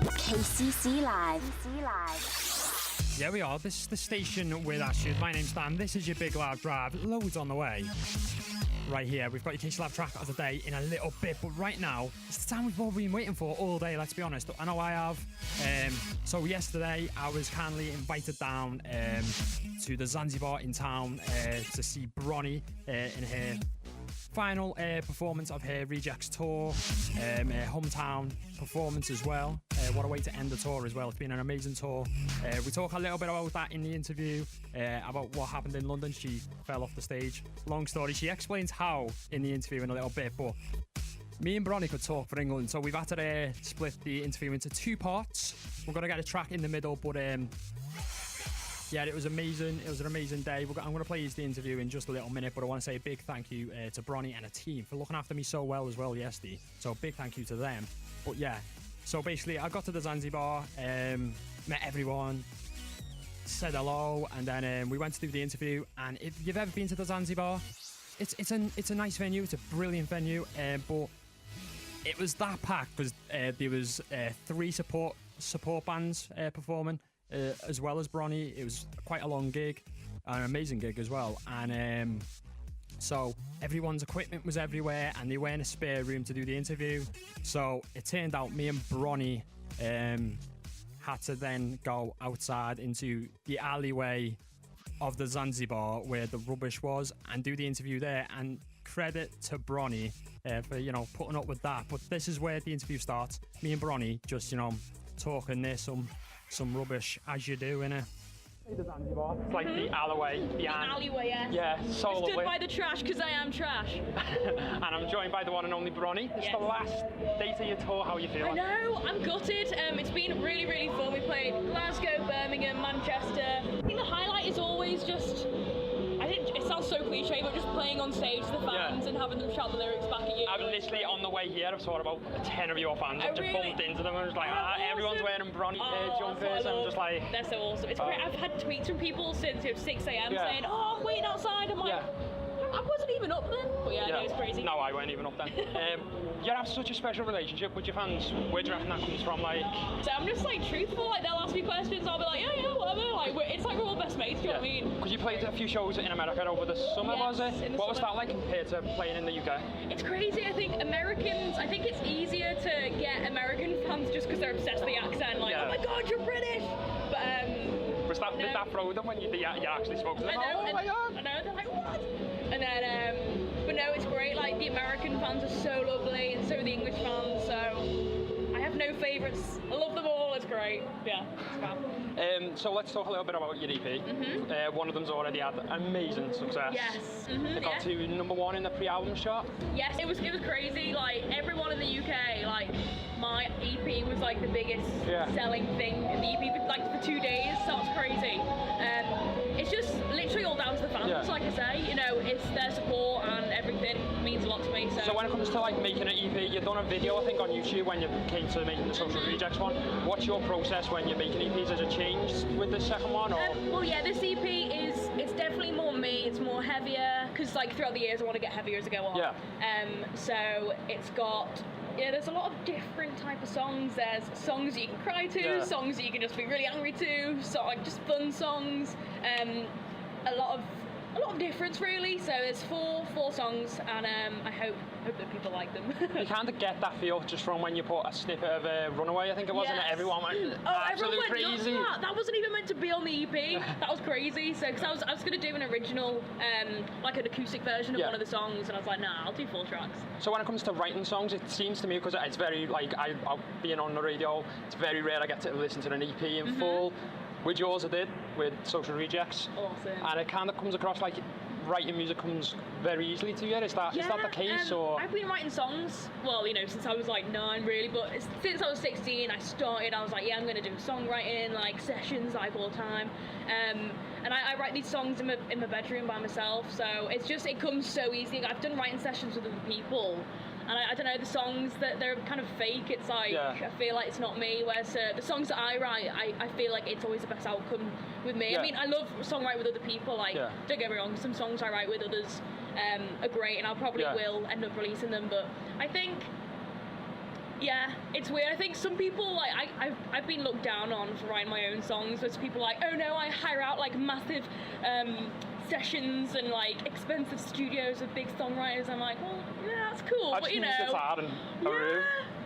KCC Live. Yeah, we are. This is the station with Ashford. My name's Dan. This is your Big Loud Drive. Loads on the way. Right here, we've got your KCC Live track of the day in a little bit, but right now, it's the time we've all been waiting for all day, let's be honest. I know I have. So yesterday, I was kindly invited down to the Zanzibar in town to see Bronnie in her final performance of her Rejects tour, her hometown performance as well. What a way to end the tour as well. It's been an amazing tour. We talk a little bit about that in the interview, about what happened in London. She fell off the stage. Long story. She explains how in the interview in a little bit, but me and Bronnie could talk for England, so we've had to split the interview into two parts. We're going to get a track in the middle, but yeah, it was amazing. It was an amazing day. I'm going to play you the interview in just a little minute, but I want to say a big thank you to Bronnie and her team for looking after me so well as well yesterday. So big thank you to them. But yeah, so basically I got to the Zanzibar, met everyone, said hello, and then we went to do the interview. And if you've ever been to the Zanzibar, it's a nice venue. It's a brilliant venue, but it was that packed because there was 3 support bands performing. As well as Bronnie. It was quite a long gig, an amazing gig as well, and so everyone's equipment was everywhere and they weren't a spare room to do the interview, so it turned out me and Bronnie had to then go outside into the alleyway of the Zanzibar where the rubbish was and do the interview there, and credit to Bronnie for putting up with that. But this is where the interview starts. Me and Bronnie just talking there some rubbish, as you do, innit? The Zanzibar. It's like the alleyway behind. The alleyway, yeah. Yeah, so lovely. Stood by the trash because I am trash. And I'm joined by the one and only Bronnie. It's the last day of your tour. How are you feeling? I know, I'm gutted. It's been really, really fun. We played Glasgow, Birmingham, Manchester. I think the highlight is always just, it sounds so cliche, but just playing on stage to the fans and having them shout the lyrics back at you. I'm literally on the way here, I've saw about 10 of your fans. I've just bumped into them and was like, awesome. Everyone's wearing Bronnie jumpers. I'm just like, they're so awesome. It's great. I've had tweets from people since 6 a.m. saying, I'm waiting outside. I'm like, I wasn't even up then. But yeah, it was crazy. No, I weren't even up then. You have such a special relationship with your fans. Where do you reckon that comes from? So I'm just truthful. They'll ask me questions. I'll be like, yeah, whatever. It's like we're all best mates. Do you know what I mean? Because you played a few shows in America over the summer, was it? What was that like compared to playing in the UK? It's crazy. I think it's easier to get American fans just because they're obsessed with the accent. Like, oh my God, you're British. But did that throw them when you actually spoke to them? Oh my God. I know. They're like, what? And then, but no, it's great. Like, the American fans are so lovely, and so are the English fans. So I have no favourites. I love them all. It's great. Yeah, it's fab. So let's talk a little bit about your EP. One of them's already had amazing success. Yes. It got to #1 in the pre-album chart. Yes, it was crazy. Like, everyone in the UK, my EP was the biggest selling thing in the EP for 2 days. So it's crazy. It's just literally all down to the fans. Like I say, it's their support and everything means a lot to me. So when it comes to making an EP, you've done a video I think on YouTube when you came to making the Social Rejects one. What's your process when you're making EPs? Has it changed with the second one? Or? Well, yeah, this EP it's definitely more me. It's more heavier because throughout the years I want to get heavier as I go on. Yeah. So it's got. Yeah, there's a lot of different type of songs. There's songs that you can cry to, songs that you can just be really angry to, just fun songs. A lot of difference really. So there's four songs, and I hope that people like them. You kind of get that feel just from when you put a sneppet of Runaway, I think it was, and everyone went absolutely crazy. That wasn't even meant to be on the EP. That was crazy. So because I was going to do an original, an acoustic version of one of the songs, and I was like, nah, I'll do 4 tracks. So when it comes to writing songs, it seems to me, because it's very I'll being on the radio, it's very rare I get to listen to an EP in full. With yours I did, with Social Rejects. Awesome. And it kind of comes across like writing music comes very easily to you. Is that the case? Or I've been writing songs, since I was 9 really, but since I was 16 I started, I was like, I'm going to do songwriting, sessions all the time. And I write these songs in my bedroom by myself, so it comes so easy. I've done writing sessions with other people, and I don't know, the songs that they're kind of fake. It's I feel like it's not me. Whereas the songs that I write, I feel like it's always the best outcome with me. I mean, I love songwriting with other people. Don't get me wrong, some songs I write with others are great, and I probably will end up releasing them. But I think Yeah, it's weird. I think some people, like, I've been looked down on for writing my own songs. There's people like, oh no, I hire out like massive sessions and like expensive studios with big songwriters. I'm like, well, yeah, that's cool, I but just you use know, guitar and a room.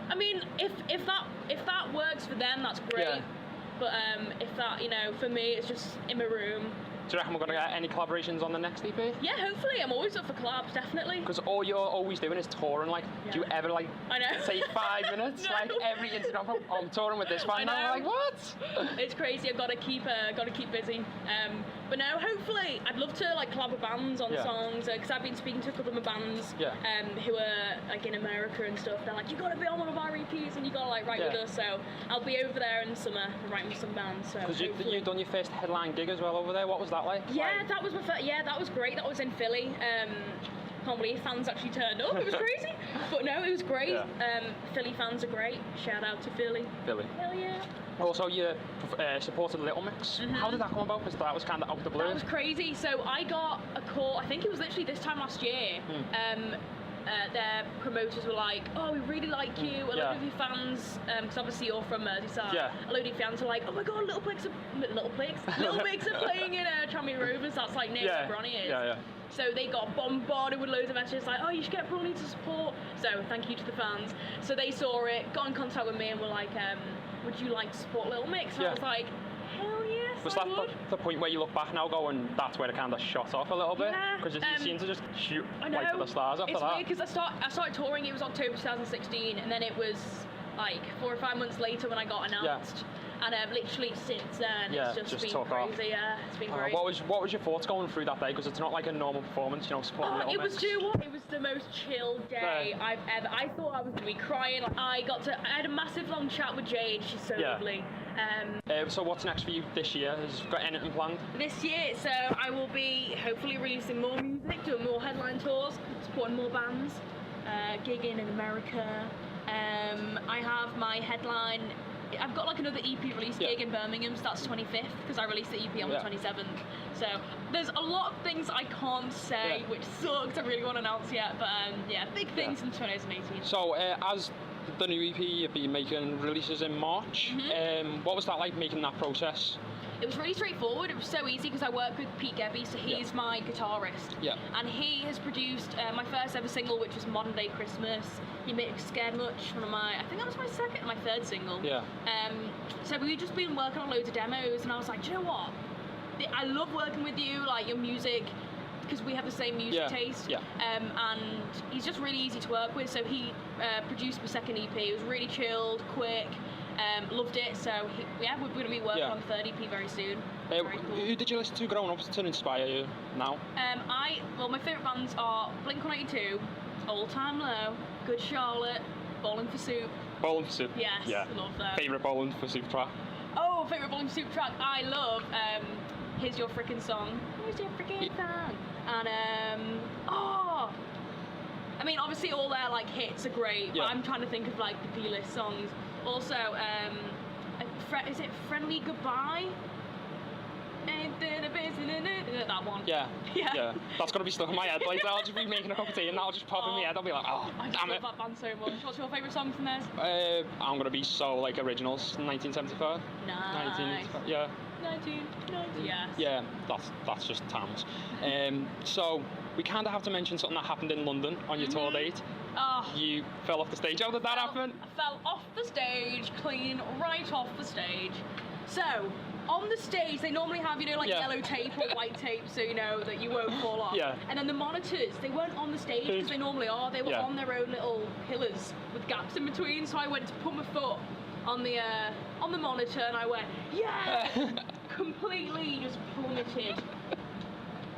I mean, if that works for them, that's great. Yeah. But if that, you know, for me, it's just in my room. Do you reckon we're going to get any collaborations on the next EP? Yeah, hopefully. I'm always up for collabs, definitely. Because all you're always doing is touring. Like, do you ever like I know. take 5 minutes? No. Like every Instagram, I'm touring with this band. I And I'm know. like, what? It's crazy. I've got to keep busy. But no, hopefully, I'd love to like collab with bands on songs because I've been speaking to a couple of my bands who are like in America and stuff. They're like, you got to be on one of our EPs and you got to like write with us. So I'll be over there in the summer writing with some bands. So Because you've done your first headline gig as well over there. What was that like? Yeah, that was my first. Yeah, that was great. That was in Philly. Can't believe fans actually turned up. It was crazy. But no, it was great. Yeah. Philly fans are great. Shout out to Philly. Philly. Hell yeah. Also, you supported Little Mix. How did that come about? Because that was kind of out of the blue. That was crazy. So I got a call, I think it was literally this time last year. Their promoters were like, oh, we really like you. A lot of your fans, because obviously you're from Merseyside, a load of your fans are like, oh my god, Little Mix are playing in Tranmere Rovers. That's like near where Bronnie is. Yeah. So they got bombarded with loads of messages like, oh, you should get Bronnie to support. So thank you to the fans. So they saw it, got in contact with me and were like, would you like to support Little Mix? And I was like, hell yes, Was I that would. the point where you look back now going, that's where it kind of shot off a little bit? Yeah, Because you seem to just shoot I know. right for the stars after it's that. Weird because I started touring, it was October 2016, and then it was like 4 or 5 months later when I got announced. And literally since then, it's just been took crazy. off. Yeah, it's been great. What was your thoughts going through that day? Because it's not like a normal performance, you know, supporting Little Mix. It was the most chill day I've ever. I thought I was gonna be crying. I had a massive long chat with Jade. She's so lovely. So what's next for you this year? Has you got anything planned? This year, so I will be hopefully releasing more music, doing more headline tours, supporting more bands, gigging in America. I have my headline. I've got like another EP release gig in Birmingham, so that's 25th, because I released the EP on the 27th. So there's a lot of things I can't say, which sucks. I really want to announce yet, but big things in 2018. So as the new EP, you've been making releases in March. What was that like, making that process? It was really straightforward. It was so easy because I work with Pete Gebby, so he's my guitarist. Yeah. And he has produced my first ever single, which was Modern Day Christmas. He made Scared Much, I think that was my third single. Yeah. So we've just been working on loads of demos, and I was like, do you know what? I love working with you, like your music, because we have the same music taste. Yeah. And he's just really easy to work with. So he produced my second EP. It was really chilled, quick. Loved it, so we're going to be working on the third EP very soon. Very cool. Who did you listen to growing up to inspire you now? My favourite bands are Blink-182, Old Time Low, Good Charlotte, Bowling for Soup. Bowling for Soup? Yes, yeah. Love them. Favourite Bowling for Soup track? Oh, favourite Bowling for Soup track? I love Here's Your Frickin' Song. Here's Your Frickin' Song. And, I mean, obviously all their like hits are great, but I'm trying to think of like the B-list songs. Also, is it Friendly Goodbye? That one. Yeah. That's gonna be stuck in my head. Like I'll just be making a cup of tea and that'll just pop in my head. I'll be like, oh, I damn it. love that band so much. What's your favourite song from theirs? I'm gonna be so like originals. 1975. Nice. 1985. Yeah. 1990. Yes. Yeah, that's just towns. So we kind of have to mention something that happened in London on your tour date. Oh. You fell off the stage. How did that happen? I fell off the stage, clean right off the stage. So, on the stage, they normally have, yellow tape or white tape so you know that you won't fall off. Yeah. And then the monitors, they weren't on the stage because they normally are. They were on their own little pillars with gaps in between. So I went to put my foot on the monitor and I went, yeah! Completely just plummeted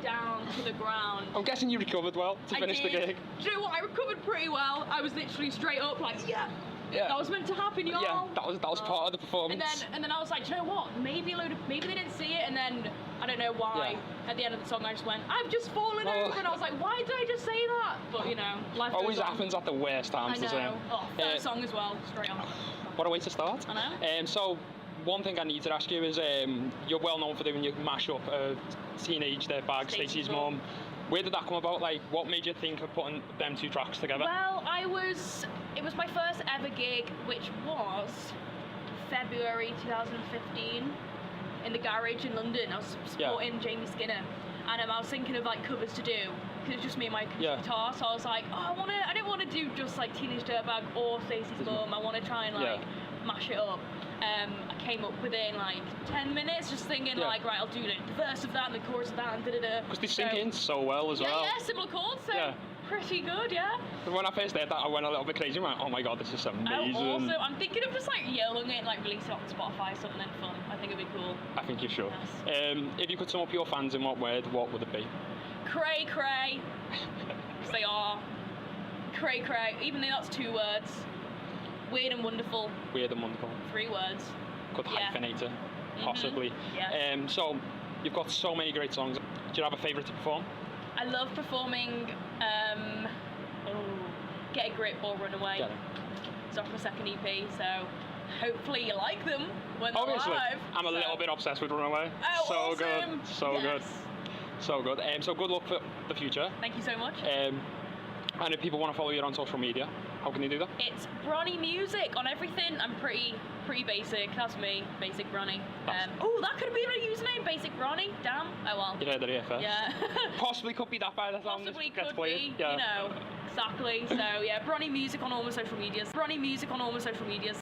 down to the ground. I'm guessing you recovered well to finish the gig. Do you know what? I recovered pretty well. I was literally straight up like, yeah. That was meant to happen, y'all. Yeah, that was part of the performance. And then I was like, do you know what? Maybe they didn't see it, and then I don't know why. At the end of the song, I just went, I've just fallen over, and I was like, why did I just say that? But life always goes on. happens at the worst times. I know. Third song as well, straight on. What a way to start. I know. So one thing I need to ask you is, you're well known for doing your mashup of Teenage Dirtbag, Stacey's Mum, Where did that come about? Like, what made you think of putting them 2 tracks together? Well, it was my first ever gig, which was February 2015 in the garage in London. I was supporting Jamie Skinner, and I was thinking of like covers to do, because it's just me and my guitar, so I was like, oh, I didn't want to do just like Teenage Dirtbag or Stacey's Mum. I want to try and like mash it up. I came up within like 10 minutes, just thinking like, right, I'll do the verse of that and the chorus of that and da-da-da. Because they sink in so well as well. Yeah, similar chords, so pretty good, yeah. When I first heard that, I went a little bit crazy. I went, oh my god, this is amazing. Oh, also, I'm thinking of just like yelling it and like releasing it on Spotify, something fun. I think it'd be cool. I think you should. Yes. If you could sum up your fans in one word, what would it be? Cray cray. Because they are. Cray cray. Even though that's 2 words. Weird and wonderful. Weird and wonderful. 3 words. Could hyphenate it, possibly. Yes. So, you've got so many great songs. Do you have a favourite to perform? I love performing Get a Grip or Runaway. It's off my second EP, so hopefully you like them when they're live. I'm a little bit obsessed with Runaway. Oh, so awesome. Good, so good. So good. So good luck for the future. Thank you so much. And if people want to follow you on social media, how can they do that? It's Bronnie Music on everything. I'm pretty basic. That's me, Basic Bronnie. Oh, that could have been a username, Basic Bronnie. Damn. Oh well. You heard it here first. Yeah. Possibly could be that by the time this gets played. You know, exactly. So yeah, Bronnie Music on all my social medias. Bronnie Music on all my social medias.